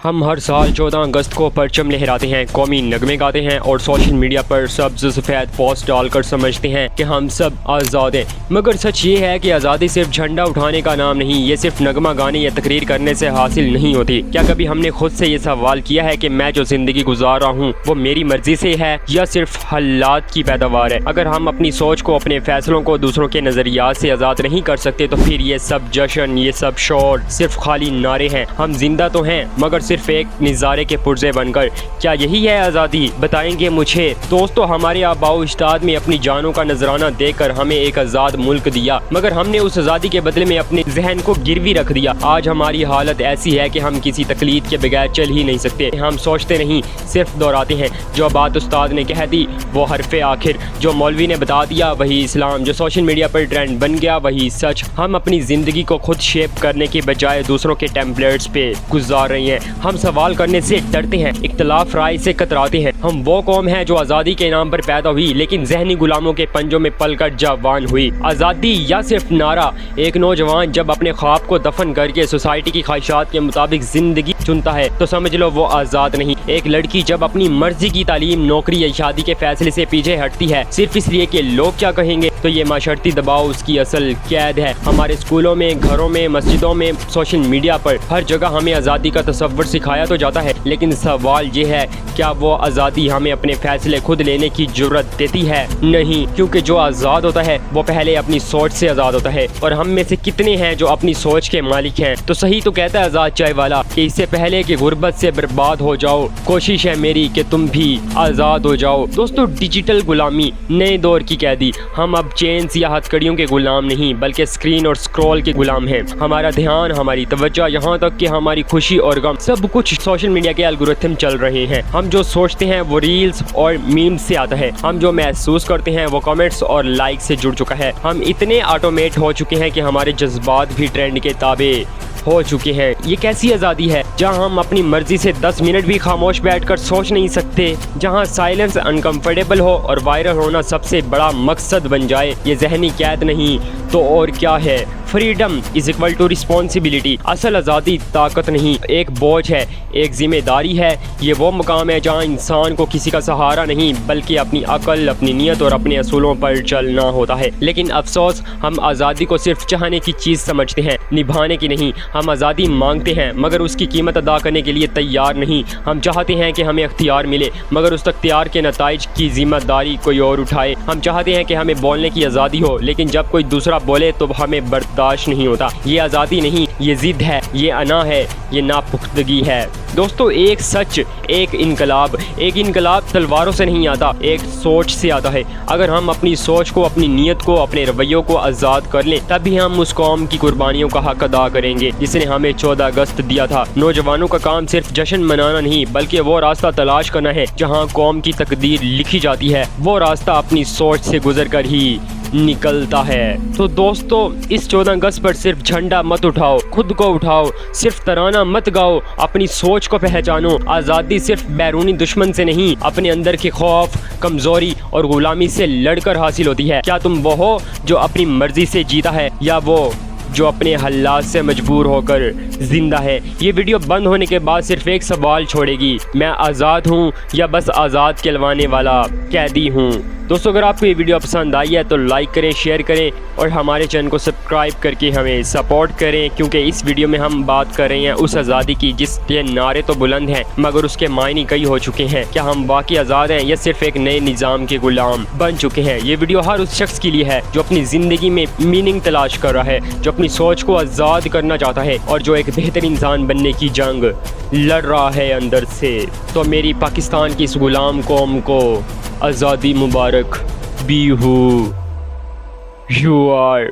हम हर साल 14 अगस्त को परचम लहराते हैं, कौमी नगमे गाते हैं और सोशल मीडिया पर सब्ज़ सफ़ेद पोस्ट डालकर समझते हैं कि हम सब आज़ाद हैं। मगर सच ये है कि आज़ादी सिर्फ झंडा उठाने का नाम नहीं, ये सिर्फ नगमा गाने या तकरीर करने से हासिल नहीं होती। क्या कभी हमने खुद से ये सवाल किया है कि मैं जो ज़िंदगी गुजार रहा हूँ वो मेरी मर्जी से है या सिर्फ हालात की पैदावार है? अगर हम अपनी सोच को, अपने फैसलों को दूसरों के नज़रियात से आज़ाद नहीं कर सकते तो फिर ये सब जश्न, ये सब शोर सिर्फ खाली नारे हैं। हम जिंदा तो हैं मगर सिर्फ एक नज़ारे के पुर्जे बनकर। क्या यही है आज़ादी? बताएंगे मुझे। दोस्तों, हमारे आबाओ अजदाद में अपनी जानों का नजराना देकर हमें एक आज़ाद मुल्क दिया, मगर हमने उस आज़ादी के बदले में अपने जहन को गिरवी रख दिया। आज हमारी हालत ऐसी है कि हम किसी तकलीद के बगैर चल ही नहीं सकते। हम सोचते नहीं, सिर्फ दोहराते हैं। जो बात उस्ताद ने कह दी वो हरफे आखिर, जो मौलवी ने बता दिया वही इस्लाम, जो सोशल मीडिया पर ट्रेंड बन गया वही सच। हम अपनी ज़िंदगी को खुद शेप करने के बजाय दूसरों के टेम्पलेट्स पे गुजार रहे हैं। हम सवाल करने से डरते हैं, इख्तलाफ राय से कतराते हैं। हम वो कौम है जो आज़ादी के नाम पर पैदा हुई लेकिन जहनी गुलामों के पंजों में पलकर जवान हुई। आज़ादी या सिर्फ नारा? एक नौजवान जब अपने ख्वाब को दफन करके सोसाइटी की ख्वाहिशात के मुताबिक जिंदगी चुनता है तो समझ लो वो आज़ाद नहीं। एक लड़की जब अपनी मर्जी की तालीम, नौकरी या शादी के फैसले से पीछे हटती है सिर्फ इसलिए कि लोग क्या कहेंगे, तो ये माशर्ती दबाव उसकी असल कैद है। हमारे स्कूलों में, घरों में, मस्जिदों में, सोशल मीडिया पर हर जगह हमें आज़ादी का तस्वर सिखाया तो जाता है, लेकिन सवाल ये है क्या वो आज़ादी हमें अपने फैसले खुद लेने की जुर्रत देती है? नहीं, क्योंकि जो आज़ाद होता है वो पहले अपनी सोच से आज़ाद होता है। और हम में से कितने हैं जो अपनी सोच के मालिक हैं? तो सही तो कहता है आज़ाद चाय वाला कि इससे पहले कि गुर्बत से बर्बाद हो जाओ, कोशिश है मेरी कि तुम भी आज़ाद हो जाओ। दोस्तों, डिजिटल गुलामी नए दौर की कैदी। हम अब चेन्स या हथकड़ियों के गुलाम नहीं बल्कि स्क्रीन और स्क्रॉल के गुलाम हैं। हमारा ध्यान, हमारी तवज्जो, यहाँ तक कि हमारी खुशी और गम सब कुछ सोशल मीडिया के एल्गोरिथम चल रहे हैं। हम जो सोचते हैं वो रील्स और मीम्स से आता है। हम जो महसूस करते हैं वो कमेंट्स और लाइक से जुड़ चुका है। हम इतने ऑटोमेट हो चुके हैं कि हमारे जज्बात भी ट्रेंड के ताबे हो चुके हैं। ये कैसी आज़ादी है जहां हम अपनी मर्जी से 10 मिनट भी खामोश बैठकर सोच नहीं सकते, जहां साइलेंस अनकंफर्टेबल हो और वायरल होना सबसे बड़ा मकसद बन जाए? ये जहनी कैद नहीं तो और क्या है? Freedom is equal to responsibility. असल आज़ादी ताकत नहीं, एक बोझ है, एक जिम्मेदारी है। ये वो मुकाम है जहाँ इंसान को किसी का सहारा नहीं बल्कि अपनी अकल, अपनी नीयत और अपने असूलों पर चलना होता है। लेकिन अफसोस, हम आज़ादी को सिर्फ चाहने की चीज़ समझते हैं, निभाने की नहीं। हम आज़ादी मांगते हैं मगर उसकी कीमत अदा करने के लिए तैयार नहीं। हम चाहते हैं कि हमें अख्तियार मिले मगर उस अख्तियार के नताइज की जिम्मेदारी कोई और उठाए। हम चाहते हैं कि हमें बोलने की आज़ादी हो लेकिन जब कोई दूसरा बोले तो हमें बर्दाश्त नहीं होता। ये आज़ादी नहीं, ये जिद है, ये अना है, ये नापुख्तगी है। दोस्तों, एक सच, एक इनकलाब तलवारों से नहीं आता, एक सोच से आता है। अगर हम अपनी सोच को, अपनी नीयत को, अपने रवैयों को आज़ाद कर लें तभी हम उस कौम की कुर्बानियों का हक अदा करेंगे जिसने हमें 14 अगस्त दिया था। नौजवानों का काम सिर्फ जश्न मनाना नहीं बल्कि वो रास्ता तलाश करना है जहाँ कौम की तकदीर लिखी जाती है। वो रास्ता अपनी सोच से गुजर कर ही निकलता है। तो दोस्तों, इस 14 अगस्त पर सिर्फ झंडा मत उठाओ, खुद को उठाओ। सिर्फ तराना मत गाओ, अपनी सोच को पहचानो। आज़ादी सिर्फ बैरूनी दुश्मन से नहीं, अपने अंदर के खौफ, कमजोरी और गुलामी से लड़कर हासिल होती है। क्या तुम वो हो जो अपनी मर्जी से जीता है या वो जो अपने हालात से मजबूर होकर जिंदा है? ये वीडियो बंद होने के बाद सिर्फ एक सवाल छोड़ेगी, मैं आज़ाद हूँ या बस आज़ाद कहलवाने वाला कैदी हूँ? दोस्तों, अगर आपको ये वीडियो पसंद आई है तो लाइक करें, शेयर करें और हमारे चैनल को सब्सक्राइब करके हमें सपोर्ट करें, क्योंकि इस वीडियो में हम बात कर रहे हैं उस आज़ादी की जिसके नारे तो बुलंद हैं मगर उसके मायने कई हो चुके हैं। क्या हम वाकई आज़ाद हैं या सिर्फ एक नए निज़ाम के गुलाम बन चुके हैं? ये वीडियो हर उस शख्स के लिए है जो अपनी ज़िंदगी में मीनिंग तलाश कर रहा है, जो अपनी सोच को आज़ाद करना चाहता है और जो एक बेहतर इंसान बनने की जंग लड़ रहा है अंदर से। तो मेरी पाकिस्तान की इस गुलाम कौम को आज़ादी मुबारक। Be who you are.